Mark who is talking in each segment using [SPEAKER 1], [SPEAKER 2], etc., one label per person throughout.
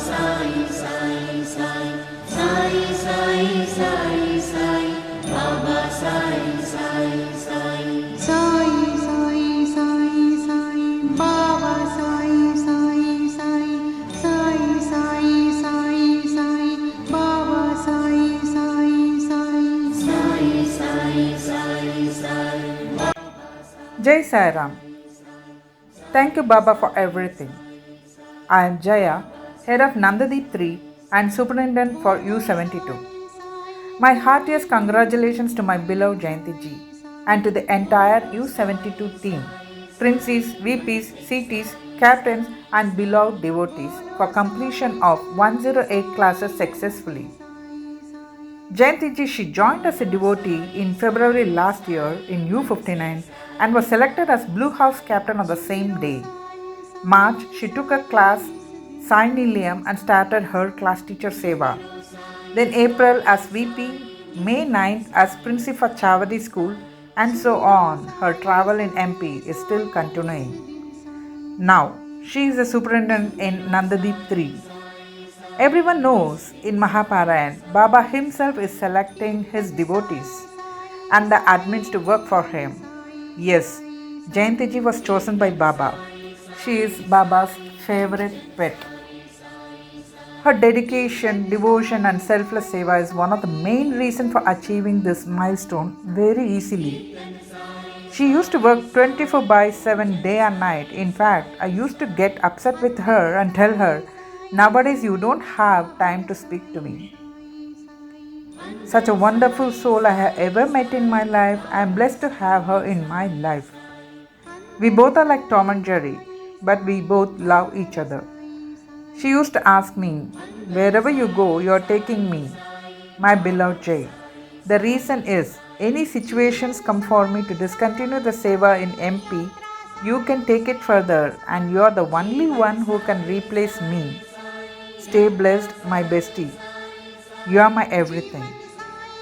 [SPEAKER 1] Sai Sai Sai Sai Sai Sai Sai Baba Sai Sai Sai
[SPEAKER 2] Sai Sai Sai Sai Baba Sai Sai Sai Sai Sai Sai Sai Baba Sai Sai Sai
[SPEAKER 1] Sai Sai Sai Sai
[SPEAKER 3] Jai Sai Ram. Thank you, Baba, for everything. I am Jaya, head of Nandadeep 3 and superintendent for U72. My heartiest congratulations to my beloved Jayanti ji and to the entire U72 team, Princes, VPs, CTs, captains, and beloved devotees for completion of 108 classes successfully. Jayanti ji, she joined as a devotee in February last year in U59 and was selected as Blue House captain on the same day. March, she took a class Sai Nilayam and started her class teacher Seva. Then April as VP, May 9th as Principal Chavadi School, and so on. Her travel in MP is still continuing. Now, she is a superintendent in Nandadeep 3. Everyone knows in Mahaparayan, Baba himself is selecting his devotees and the admins to work for him. Yes, Jayanti ji was chosen by Baba. She is Baba's favorite pet. Her dedication, devotion, and selfless seva is one of the main reasons for achieving this milestone very easily. She used to work 24/7 day and night. In fact, I used to get upset with her and tell her, nowadays you don't have time to speak to me. Such a wonderful soul I have ever met in my life. I am blessed to have her in my life. We both are like Tom and Jerry, but we both love each other. She used to ask me, wherever you go, you are taking me, my beloved Jay. The reason is, any situations come for me to discontinue the seva in MP, you can take it further and you are the only one who can replace me. Stay blessed, my bestie. You are my everything.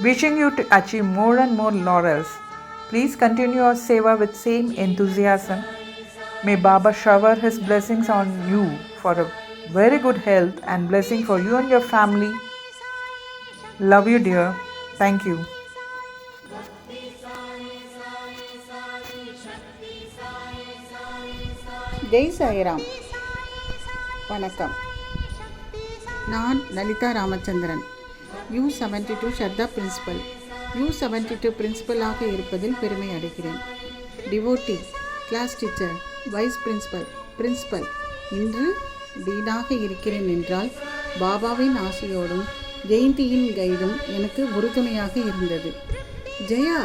[SPEAKER 3] Wishing you to achieve more and more laurels. Please continue your seva with same enthusiasm. May Baba shower his blessings on you for a very good health and blessing for you and your family. Love you, dear. Thank you.
[SPEAKER 2] Jai Sairam. வணக்கம். நான் Lalitha Ramachandran, U72 Sharda principal. U72 பிரின்சிபலாக இருப்பதில் பெருமை அடைகிறேன். Devotee, class teacher, vice principal, principal, இன்று டீனாக இருக்கிறேன் என்றால் பாபாவின் ஆசையோடும் ஜெயந்தியின் கைடும் எனக்கு உறுதுணையாக இருந்தது. ஜெயா,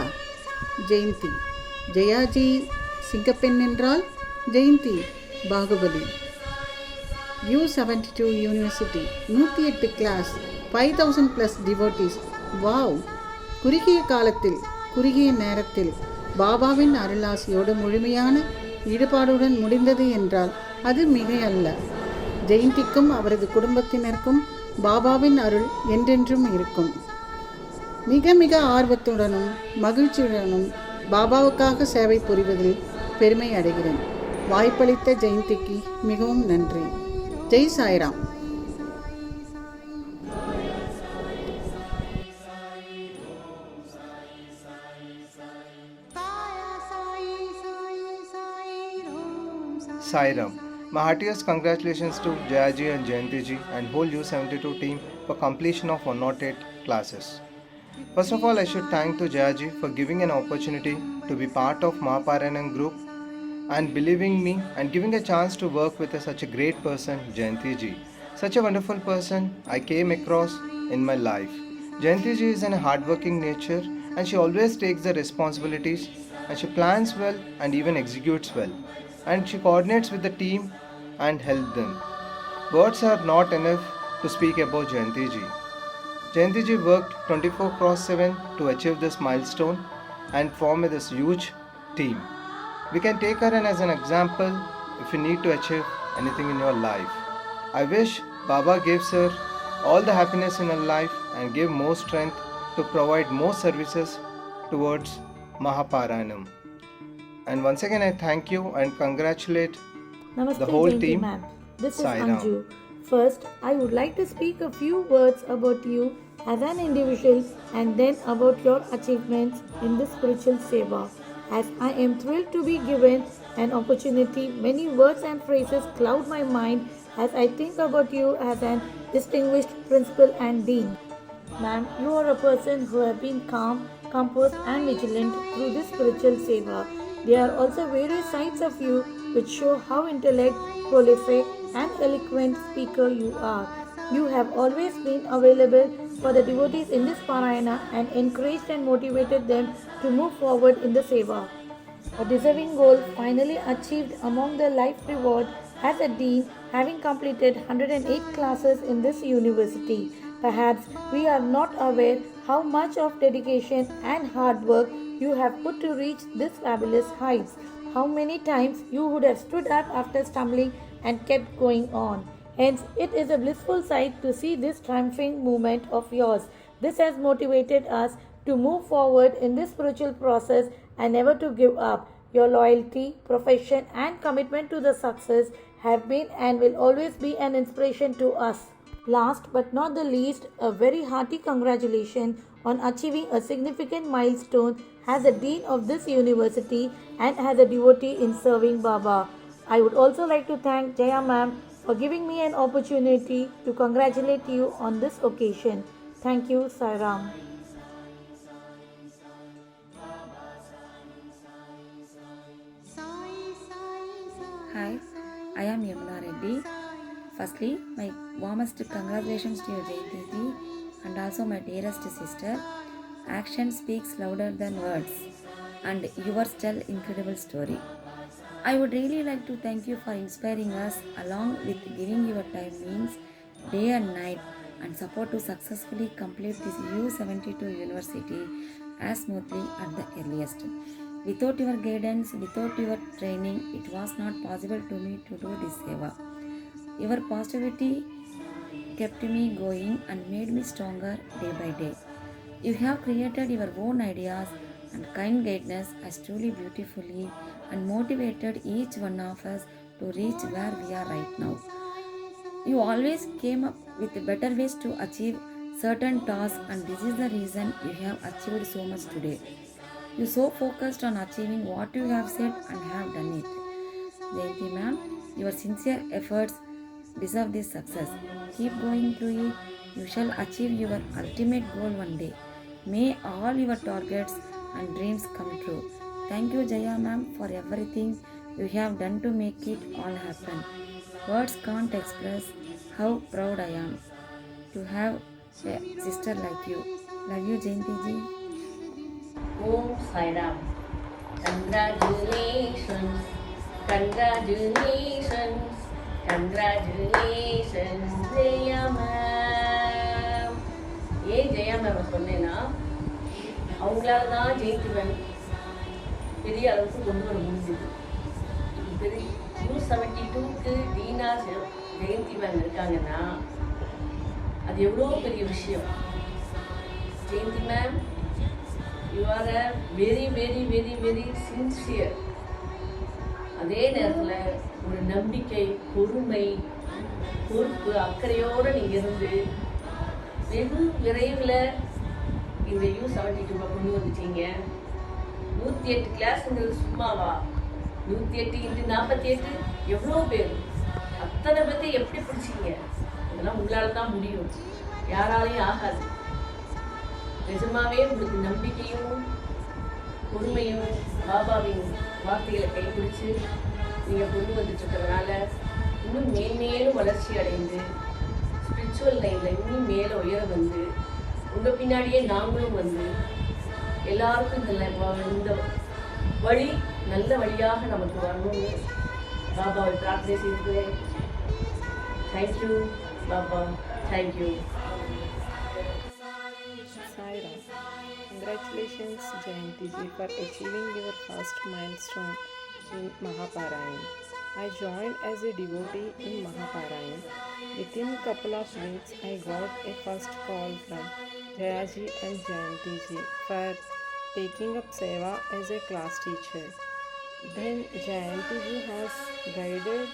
[SPEAKER 2] ஜெயந்தி, ஜெயாஜி சிங்கப்பெண் என்றால் Jayanthi Baahubali. U72 university 108 class, 5000+ devotees. Wow! குறுகிய காலத்தில், குறுகிய நேரத்தில் பாபாவின் அருளாசியோடு முழுமையான ஈடுபாடுடன் முடிந்தது என்றால் அது மிகை அல்ல. ஜெயந்திக்கும் அவரது குடும்பத்தினருக்கும் பாபாவின் அருள் என்றென்றும் இருக்கும். மிக மிக ஆர்வத்துடனும் மகிழ்ச்சியுடனும் பாபாவுக்காக சேவை புரிவதில் பெருமை அடைகிறேன். வாய்ப்பளித்த ஜெயந்திக்கு மிகவும் நன்றி. Jai Sairam.
[SPEAKER 4] Sai Ram. My heartiest congratulations to Jayaji and Jayanti ji and whole U72 team for completion of 108 classes. First of all, I should thank to Jayaji for giving an opportunity to be part of Mahaparayanam group and believing me and giving a chance to work with such a great person, Jayanti ji. Such a wonderful person I came across in my life. Jayanti ji is a hardworking nature and she always takes the responsibilities and she plans well and even executes well. And she coordinates with the team and helps them. Words are not enough to speak about Jayanti ji. Jayanti ji worked 24/7 to achieve this milestone and form this huge team. We can take her as an example if you need to achieve anything in your life. I wish Baba gives her all the happiness in her life and give more strength to provide more services towards Mahaparayanam. And once again I thank you and congratulate
[SPEAKER 5] Namaste,
[SPEAKER 4] the whole
[SPEAKER 5] Jayanti
[SPEAKER 4] team.
[SPEAKER 5] ma'am. This is
[SPEAKER 4] Sai Ram.
[SPEAKER 5] Anju First, I would like to speak a few words about you as an individual and then about your achievements in the spiritual seva. As I am thrilled to be given an opportunity, many words and phrases cloud my mind as I think about you as an distinguished principal and dean. Ma'am, you are a person who have been calm, composed and vigilant through this spiritual seva. There are also various sides of you which show how intellect, prolific and eloquent speaker you are. You have always been available for the devotees in this parayana and encouraged and motivated them to move forward in the seva. A deserving goal finally achieved among the life reward as a dean having completed 108 classes in this university. Perhaps we are not aware how much of dedication and hard work you have put to reach this fabulous heights. How many times you would have stood up after stumbling and kept going on. Hence, it is a blissful sight to see this triumphing movement of yours. This has motivated us to move forward in this spiritual process and never to give up. Your loyalty, profession, and commitment to the success have been and will always be an inspiration to us. Last but not the least, a very hearty congratulations on achieving a significant milestone as a dean of this university and as a devotee in serving Baba. I would also like to thank Jaya ma'am for giving me an opportunity to congratulate you on this occasion. Thank you, Sairam.
[SPEAKER 1] Hi, I am Yamuna Reddy. Firstly, my warmest congratulations to you, Jayanti, and also my dearest sister. Action speaks louder than words, and yours tell incredible story. I would really like to thank you for inspiring us along with giving your time means day and night and support to successfully complete this U72 university as smoothly at the earliest. Without your guidance, without your training, it was not possible to me to do this seva. Your positivity kept me going and made me stronger day by day. You have created your own ideas and kind guidance as truly beautifully and motivated each one of us to reach where we are right now. You always came up with better ways to achieve certain tasks, and this is the reason you have achieved so much today. You so focused on achieving what you have said and have done it. Jayanti ma'am, your sincere efforts deserve this success. Keep going through it. You shall achieve your ultimate goal one day. May all your targets and dreams come true. Thank you, Jaya ma'am, for everything you have done to make it all happen. Words can't express how proud I am to have a sister like you. Love you, Jayanti ji.
[SPEAKER 6] Om Sairam. Congratulations, congratulations, congratulations, Jaya ma'am. ஏன் Jaya ma'am சொன்னேன்னா அவங்களால தான் ஜெயித்துவன் பெரிய அளவுக்கு கொண்டு வர முடிஞ்சுது. பெரிய U72க்கு டீனா ஜெயந்தி மேம் இருக்காங்கன்னா அது எவ்வளோ பெரிய விஷயம். Jayanthi ma'am, you are a very very very very sincere. அதே நேரத்தில் ஒரு நம்பிக்கை, பொறுமை, பொறுப்பு, அக்கறையோடு நீங்கள் இருந்து வெகு விரைவில் இந்த U72 கொண்டு வந்துட்டீங்க. 108 கிளாஸுங்கிறது சும்மாவா? 108 × 48 எவ்வளோ பேர், அத்தனை பேர்த்தை எப்படி பிடிச்சிங்க? இதெல்லாம் உங்களால் தான் முடியும், யாராலையும் ஆகாது. நிஜமாவே உங்களுக்கு நம்பிக்கையும் பொறுமையும் பாபாவின் வார்த்தைகளை கைப்பிடிச்சு நீங்கள் கொண்டு வந்துட்டு இருக்கிறதுனால இன்னும் மேன்மேலும் வளர்ச்சி அடைந்து ஸ்பிரிச்சுவல் லைனில் இன்னும் மேலே உயர வந்து உங்கள் பின்னாடியே நாங்களும் வந்து எல்லாருக்கும் இந்த வழி நல்ல வழியாக நமக்கு வரணும்னு பாபாவை பிரார்த்தனை செய்கிறேன். Thank you Baba, thank you.
[SPEAKER 7] Saira. Congratulations Jayanti ji for achieving your first milestone in Mahaparayan. I joined as a devotee in Mahaparayan. Within couple of weeks, I got a first call from Jayaji and Jayanti ji for taking up Seva as a class teacher. Then Jayanti ji has guided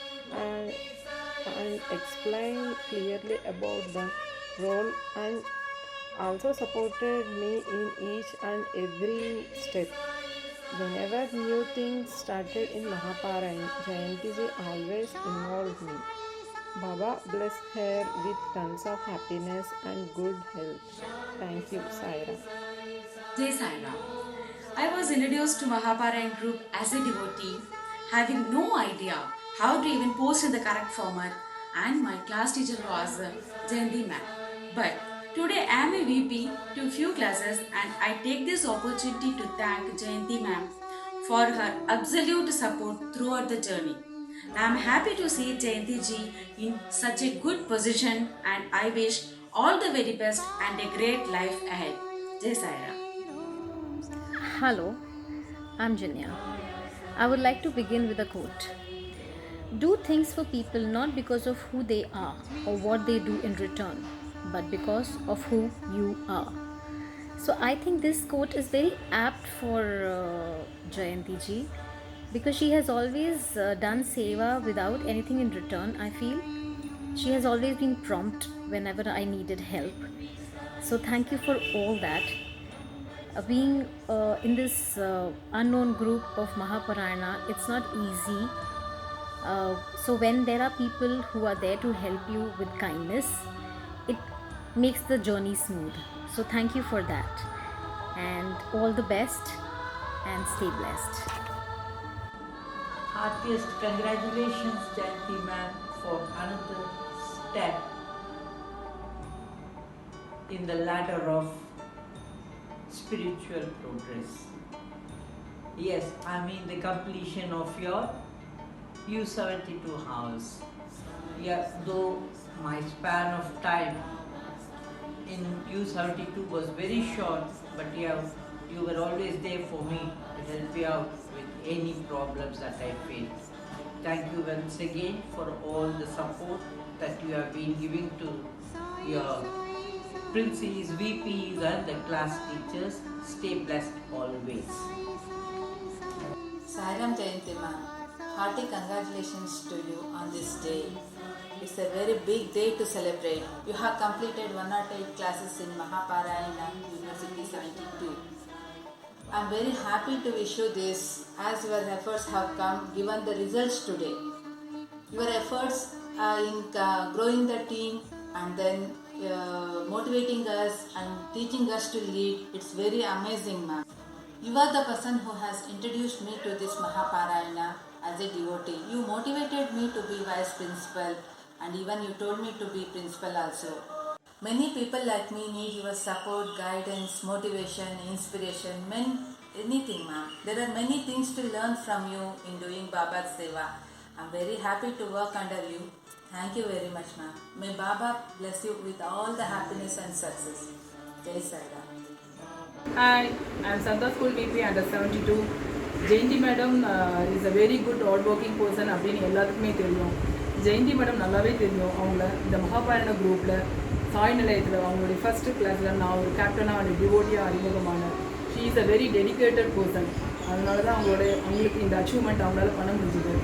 [SPEAKER 7] and explained clearly about the role and also supported me in each and every step. Whenever new things started in Mahaparayana, Jayantiji always involved me. Baba blessed her with tons of happiness and good health. Thank you, Saira.
[SPEAKER 8] Jai Sai Ram. I was introduced to Mahabharata group as a devotee, having no idea how to even post in the correct format, and my class teacher was Jayanti ma'am. But today I am a VP to few classes, and I take this opportunity to thank Jayanti ma'am for her absolute support throughout the journey. I am happy to see Jayanti ji in such a good position, and I wish all the very best and a great life ahead. Jai Sai Ram.
[SPEAKER 9] Hello, I'm Janya. I would like to begin with a quote. Do things for people not because of who they are or what they do in return, but because of who you are. So I think this quote is very apt for Jayanti ji because she has always done seva without anything in return. I feel she has always been prompt whenever I needed help. So thank you for all that. Being in this unknown group of Mahaparayana, it's not easy. So when there are people who are there to help you with kindness, it makes the journey smooth. So thank you for that, and all the best, and stay blessed.
[SPEAKER 10] Heartiest congratulations, Jayanti ma'am, for another step in the ladder of spiritual progress. Yes, I mean the completion of your U72 house. Yeah, though my span of time in U72 was very short, but yeah, you were always there for me to help me out with any problems that I face. Thank you once again for all the support that you have been giving to your principals, VPs and the class teachers. Stay blessed always.
[SPEAKER 11] Sairam Jayanti ma'am, hearty congratulations to you on this day. It's a very big day to celebrate. You have completed 108 classes in Mahaparayana University 72. I'm very happy to wish you this as your efforts have given the results today. Your efforts in growing the team and then motivating us and teaching us to lead, it's very amazing, ma'am. You are the person who has introduced me to this Mahaparayana as a devotee. You motivated me to be vice principal, and even you told me to be principal also. Many people like me need your support, guidance, motivation, inspiration, anything, ma'am. There are many things to learn from you in doing Baba's Seva. I'm very happy to work under you. Thank you very much, ma'am. May Baba bless you with all the happiness and success. Jai Sai Ram.
[SPEAKER 12] Hi, I am Santa School VP under 72. Jayanti madam is a very good hardworking person அப்படின்னு எல்லாத்துக்குமே தெரியும். Jayanthi madam நல்லாவே தெரியும். அவங்கள இந்த மகாபாரத குரூப்பில் சாய் நிலையத்தில் அவங்களுடைய ஃபஸ்ட்டு கிளாஸில் நான் ஒரு கேப்டனாக ஒரு டிவோட்டியாக அறிமுகமான she is a very dedicated person. அதனால தான் அவங்களுக்கு இந்த அச்சீவ்மெண்ட் அவங்களால பண்ண முடிஞ்சுது.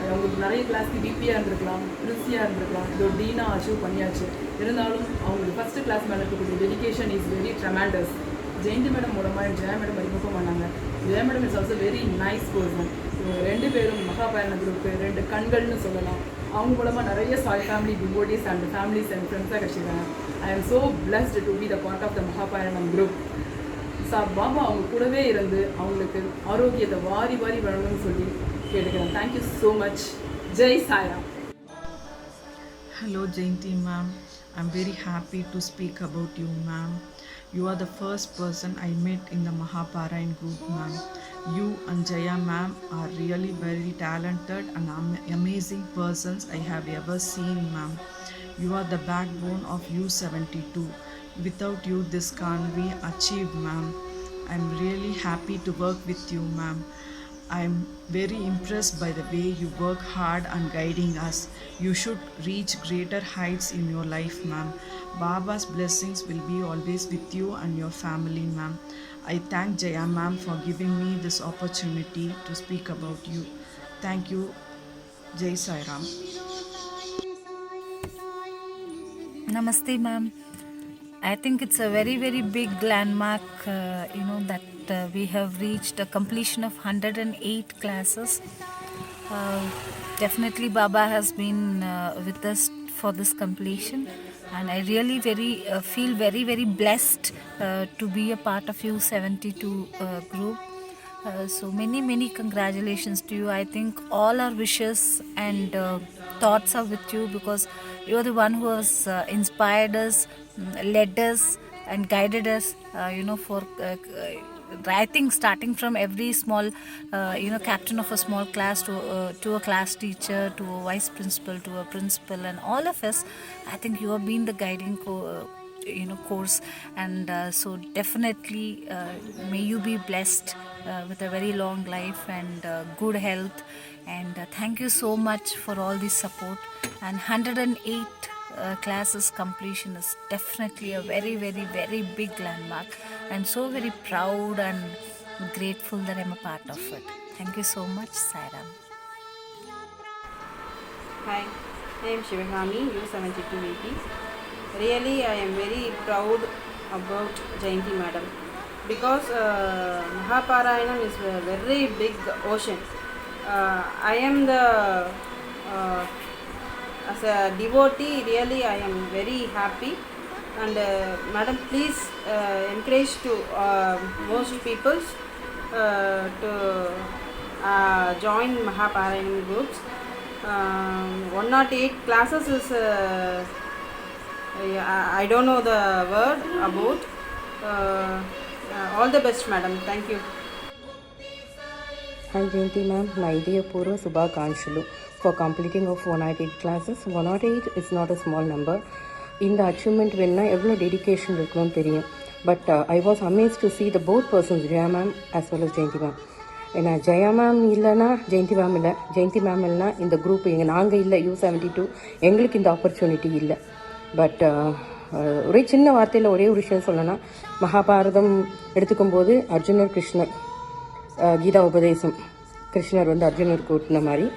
[SPEAKER 12] அவங்களுக்கு நிறைய கிளாஸ்க்கு விபியாக இருந்திருக்கலாம், பிரின்சியாக இருந்திருக்கலாம், இதோ டீனாக அச்சீவ் பண்ணியாச்சு. இருந்தாலும் அவங்களுக்கு ஃபஸ்ட்டு கிளாஸ் மேலே இருக்கக்கூடிய dedication is very tremendous. Jayanthi madam மூலமாக ஜெயா மேடம் அறிமுகம் பண்ணாங்க. Jaya madam is also very nice person. இவங்க ரெண்டு பேரும் மகாபாரத குரூப்பு ரெண்டு கண்கள்னு சொல்லலாம். அவங்க மூலமாக நிறைய Sai family devotees and families and ஃப்ரெண்ட்ஸாக கிடச்சிருக்காங்க. I am so blessed to be the part of the Mahabharatam group. Baba அவங்க கூடவே இருந்து அவங்களுக்கு ஆரோக்கியத்தை வாரி வாரி வழங்கணும்னு சொல்லி கேட்டுக்கிறேன். Thank you so much. Jai Sairam.
[SPEAKER 13] Hello Jayanti ma'am, I'm very happy to speak about you ma'am. You are the first person I met in the Mahaparayana group ma'am. You and Jaya ma'am are really very talented and amazing persons I have ever seen ma'am. You are the backbone of U72. Without you this can't be achieved ma'am. I'm really happy to work with you ma'am. I'm very impressed by the way you work hard and guiding us. You should reach greater heights in your life ma'am. Baba's blessings will be always with you and your family ma'am. I thank Jaya ma'am for giving me this opportunity to speak about you. Thank you. Jai Sai Ram.
[SPEAKER 14] Namaste, ma'am. I think it's a very, very big landmark, that we have reached a completion of 108 classes. Uh, Definitely, Baba has been with us for this completion, and I really feel very, very blessed to be a part of U72 group. So many congratulations to you. I think all our wishes and thoughts are with you, because you are the one who has inspired us, led us, and guided us. For I think starting from every small, captain of a small class to a class teacher, to a vice principal, to a principal, and all of us. I think you have been the guiding course, and so definitely may you be blessed with a very long life and good health, and thank you so much for all this support. And 108 classes completion is definitely a very, very, very big landmark. I'm so very proud and grateful that I'm a part of it. Thank you so much, Sairam.
[SPEAKER 15] Hi, I am Shivagami, U7280. Really, I am very proud about Jayanti madam, because Mahaparayanam is a very big ocean. I am as a devotee, really I am very happy, and madam, please encourage to most people to join Mahaparayanam groups. 108 classes is I don't know the word about. All the best, madam. Thank you.
[SPEAKER 16] Hi Jayanti ma'am, my dear Purva Subhakankshalu for completing of 108 classes. 108 is not a small number. In the achievement வேணும்னா எவ்வளோ dedication இருக்கணும்னு தெரியும். But I was amaze to see the both persons Jaya ma'am as well as Jayanthi ma'am. ஏன்னா Jaya ma'am இல்லைன்னா Jayanthi ma'am இல்லை, Jayanthi ma'am இல்லைனா இந்த group நாங்கள் இல்லை, U72 எங்களுக்கு இந்த ஆப்பர்ச்சுனிட்டி இல்லை. பட் ஒரே சின்ன வார்த்தையில் ஒரே ஒரு விஷயம் சொல்லணும்னா, மகாபாரதம் எடுத்துக்கும்போது அர்ஜுனர் கிருஷ்ணர், கீதா உபதேசம் கிருஷ்ணர் வந்து அர்ஜுனருக்கு ஊட்டின மாதிரி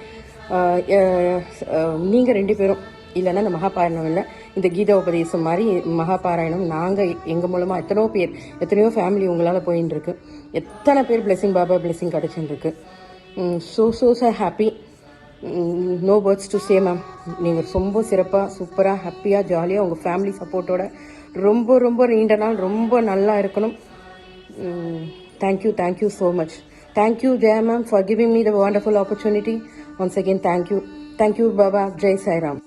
[SPEAKER 16] நீங்கள் 2 பேரும் இல்லைன்னா இந்த மகாபாராயணம் இல்லை, இந்த கீதா உபதேசம் மாதிரி மகாபாராயணம் நாங்கள் எங்கள் மூலமாக எத்தனையோ ஃபேமிலி உங்களால் போயின்னு இருக்கு, எத்தனை பேர் பிளெஸிங் பாபா பிளெஸிங் கிடச்சின்னு. So happy. No words to say ma'am. நீங்கள் ரொம்ப சிறப்பாக சூப்பராக ஹாப்பியாக ஜாலியாக உங்கள் ஃபேமிலி சப்போர்ட்டோட ரொம்ப நீண்ட நாள் ரொம்ப நல்லா இருக்கணும். Thank you so much. Thank you, Jaya ma'am, for giving me the wonderful opportunity. Once again, thank you, Baba. Jai Sai Ram.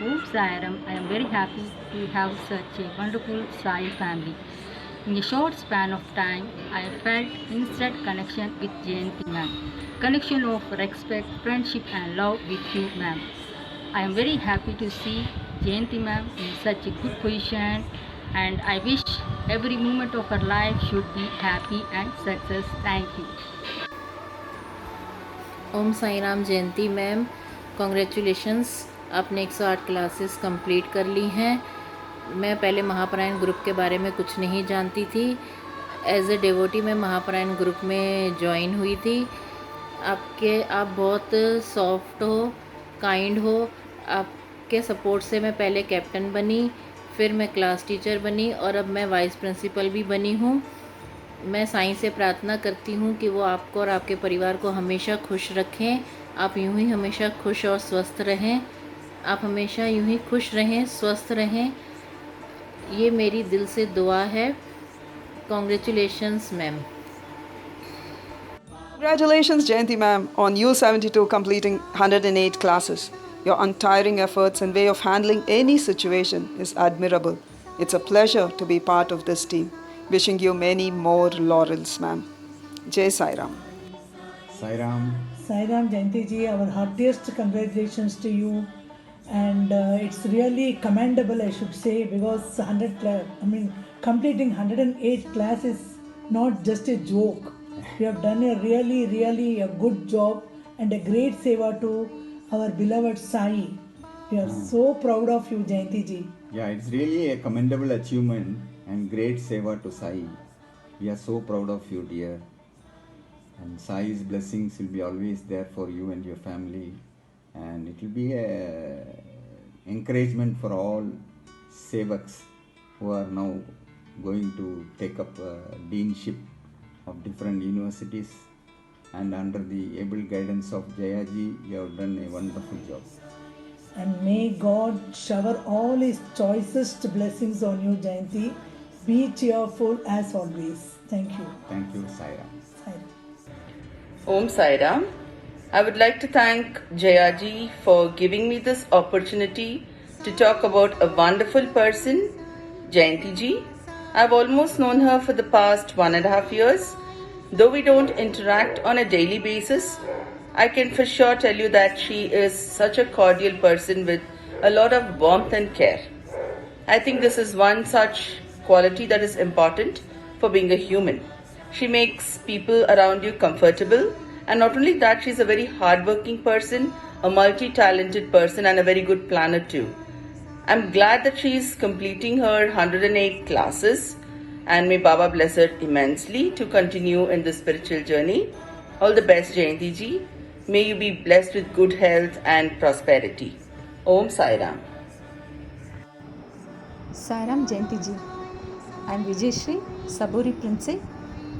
[SPEAKER 17] Oh, Sai Ram, I am very happy to have such a wonderful Sai family. In a short span of time, I felt instant connection with Jayanti ma'am. Connection of respect, friendship and love with you, ma'am. I am very happy to see Jayanti ma'am in such a good position, and I wish every moment of her life should be happy and success. Thank you.
[SPEAKER 18] Om Sai Ram Jayanthi ma'am, congratulations, आपने 108 classes complete कर ली हैं। मैं पहले महापरायण group के बारे में कुछ नहीं जानती थी। एज ए डिवोटी मैं महापरायण ग्रुप में ज्वाइन हुई थी। आप बहुत सॉफ्ट हो, काइंड हो। आपके सपोर्ट से मैं पहले कैप्टन बनी, फिर मैं क्लास टीचर बनी और अब मैं वाइस प्रिंसिपल भी बनी हूँ। मैं साईं से प्रार्थना करती हूँ कि वो आपको और आपके परिवार को हमेशा खुश रखें। आप यूं ही हमेशा खुश और स्वस्थ रहें। आप हमेशा यूं ही खुश रहें, स्वस्थ रहें, ये मेरी दिल से दुआ है। Congratulations ma'am.
[SPEAKER 19] Congratulations, Jayanti ma'am, on U72 completing 108 classes. Your untiring efforts and way of handling any situation is admirable. It's a pleasure to be part of this team. Wishing you many more laurels, ma'am. Jai Sai Ram.
[SPEAKER 20] Sai Ram.
[SPEAKER 5] Sai Ram, Jayanti ji, our heartiest congratulations to you. And it's really commendable, I should say, because completing 108 class is not just a joke. You have done a really a good job and a great seva to our beloved Sai. We are so proud of you, Jayanti ji.
[SPEAKER 20] Yeah, it's really a commendable achievement and great seva to Sai. We are so proud of you, dear. And Sai's blessings will be always there for you and your family. And it will be a encouragement for all Sevaks who are now going to take up deanship of different universities, and under the able guidance of Jayaji, you have done a wonderful job.
[SPEAKER 5] And may God shower all His choicest blessings on you, Jayanti. Be cheerful as always. Thank you.
[SPEAKER 20] Thank you, Sairam.
[SPEAKER 21] Om Sai Ram. I would like to thank Jayaji for giving me this opportunity to talk about a wonderful person, Jayanti ji. I've almost known her for the past 1.5 years. Though we don't interact on a daily basis, I can for sure tell you that she is such a cordial person with a lot of warmth and care. I think this is one such quality that is important for being a human. She makes people around you comfortable, and not only that, she's a very hardworking person, a multi-talented person, and a very good planner too. I'm glad that she's completing her 108 classes, and may Baba bless her immensely to continue in this spiritual journey. All the best, Jayanti ji. May you be blessed with good health and prosperity. Om Sai Ram.
[SPEAKER 22] Sairam Jayanti ji. I am Vijayshri Saburi Prince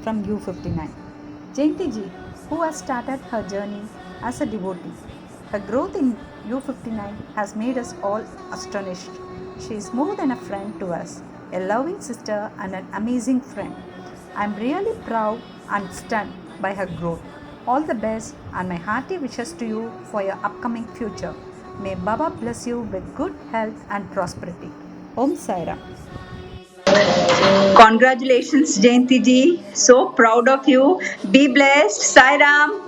[SPEAKER 22] from U59. Jayanti ji, who has started her journey as a devotee. Her growth in U59 has made us all astonished. She is more than a friend to us, a loving sister and an amazing friend. I am really proud and stunned by her growth. All the best and my hearty wishes to you for your upcoming future. May Baba bless you with good health and prosperity. Om Sai Ram.
[SPEAKER 23] Congratulations, Jayanti ji. So proud of you. Be blessed. Sai Ram.